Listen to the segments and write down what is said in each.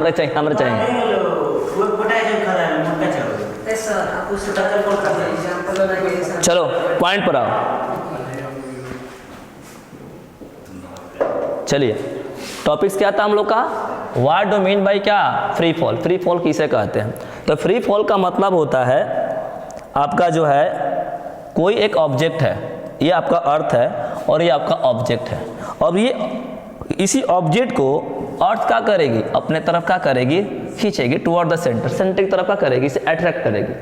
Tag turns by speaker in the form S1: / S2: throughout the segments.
S1: हमारे चाहिए। चलो पॉइंट पर आओ। चलिए टॉपिक्स क्या था हम लोग का, व्हाट डू मीन बाय क्या, फ्री फॉल। फ्री फॉल किसे कहते हैं? तो फ्री फॉल का मतलब होता है आपका जो है कोई एक ऑब्जेक्ट है, ये आपका अर्थ है और ये आपका ऑब्जेक्ट है, और ये इसी ऑब्जेक्ट को अर्थ क्या करेगी, अपने तरफ क्या करेगी, खींचेगी टुवर्ड द सेंटर, सेंटर की तरफ क्या करेगी, इसे अट्रैक्ट करेगी।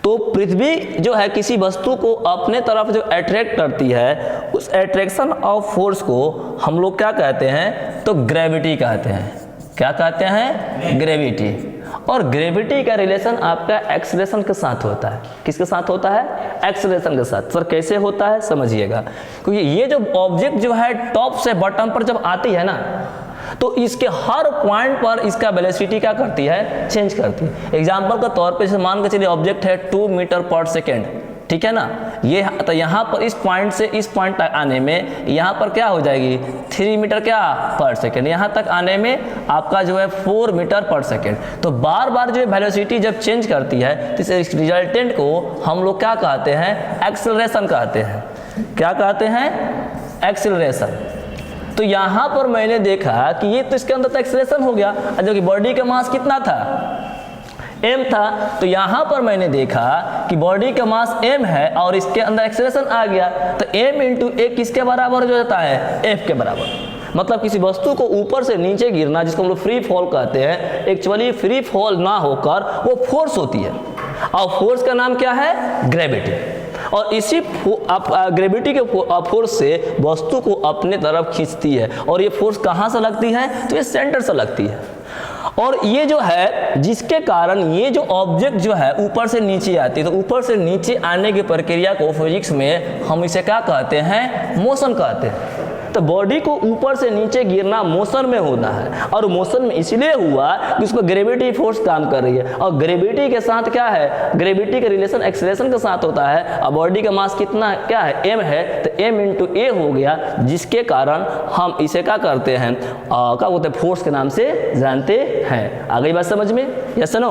S1: तो पृथ्वी जो है किसी वस्तु को अपने तरफ जो अट्रैक्ट करती है, उस अट्रैक्शन ऑफ फोर्स को हम लोग क्या कहते हैं, तो ग्रेविटी कहते हैं। क्या कहते हैं? ग्रेविटी। और ग्रेविटी का रिलेशन आपका एक्सेलरेशन के साथ होता है। किसके साथ होता है? एक्सेलरेशन के साथ। सर कैसे होता है समझिएगा, क्योंकि ये जो ऑब्जेक्ट जो है टॉप से बॉटम पर जब आती है ना, तो इसके हर पॉइंट पर इसका वेलोसिटी क्या करती है, चेंज करती है। एग्जाम्पल के तौर पे मान के चलिए ऑब्जेक्ट है 2 मीटर पर सेकेंड, ठीक है ना, ये तो यहाँ पर इस पॉइंट से इस पॉइंट तक आने में यहाँ पर क्या हो जाएगी, 3 मीटर क्या पर सेकेंड, यहाँ तक आने में आपका जो है 4 मीटर पर सेकेंड। तो बार बार जो वेलोसिटी जब चेंज करती है तो इस रिजल्टेंट को हम लोग क्या कहते हैं, एक्सेलरेशन कहते हैं। क्या कहते हैं? एक्सेलरेशन। तो यहाँ पर मैंने देखा कि ये तो इसके अंदर तो एक्सेलरेशन हो गया, जबकि बॉडी का मास कितना था, m था। तो यहाँ पर मैंने देखा कि बॉडी का मास m है और इसके अंदर एक्सेलरेशन आ गया, तो m इंटू a किसके बराबर हो जाता है, f के बराबर। मतलब किसी वस्तु को ऊपर से नीचे गिरना, जिसको हम लोग फ्री फॉल कहते हैं, एक्चुअली फ्री फॉल ना होकर वो फोर्स होती है, और फोर्स का नाम क्या है, ग्रेविटी। और इसी ग्रेविटी के फोर्स से वस्तु को अपने तरफ खींचती है, और ये फोर्स कहाँ से लगती है, तो ये सेंटर से लगती है। और ये जो है जिसके कारण ये जो ऑब्जेक्ट जो है ऊपर से नीचे आती है, तो ऊपर से नीचे आने की प्रक्रिया को फिजिक्स में हम इसे क्या कहते हैं, मोशन कहते हैं। तो बॉडी को ऊपर से नीचे गिरना मोशन में होना है, और मोशन में इसलिए हुआ कि उसमें ग्रेविटी फोर्स काम कर रही है, और ग्रेविटी के साथ क्या है, ग्रेविटी का रिलेशन एक्सेलरेशन के साथ होता है। और बॉडी का मास कितना क्या है, m है, तो m इंटू a हो गया, जिसके कारण हम इसे क्या करते हैं, क्या बोलते हैं, फोर्स के नाम से जानते हैं। आ गई बात समझ में, यस नो?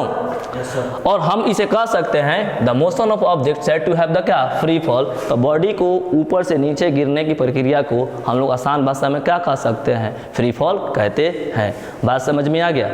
S1: और हम इसे कह सकते हैं the motion of object said to have the क्या, फ्री फॉल। तो बॉडी को ऊपर से नीचे गिरने की प्रक्रिया को हम लोग आसान भाषा में क्या कह सकते हैं, फ्री फॉल कहते हैं। बात समझ में आ गया?